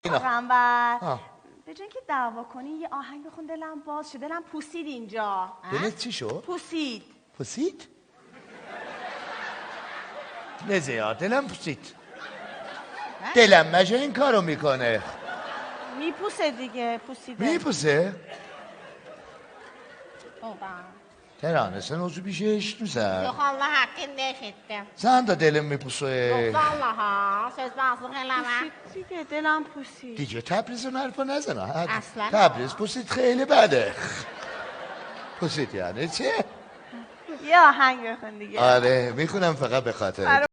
پیغمبر به جای که دعوا کنی یه آهنگ بخون دلم باز شد. دلم پوسید اینجا. دلت چی شد؟ پوسید. پوسید؟ نه زیاد دلم پوسید. دلم مجا این کارو میکنه. میپوسه دیگه. پوسیده. میپوسه؟ Terane sen o bir şey içtin Yok Allah hakkında eşittim. Sen de delim mi pusuya? Yok vallaha söz bazlık eleme. پوسید دیگه. دلم پوسید. دیگه تبریزون حرفا نزن اصلا تبریز پوسید خیلی بده پوسید یعنی چه؟ یه آهنگ بخون دیگه. آره میخونم فقط به خاطر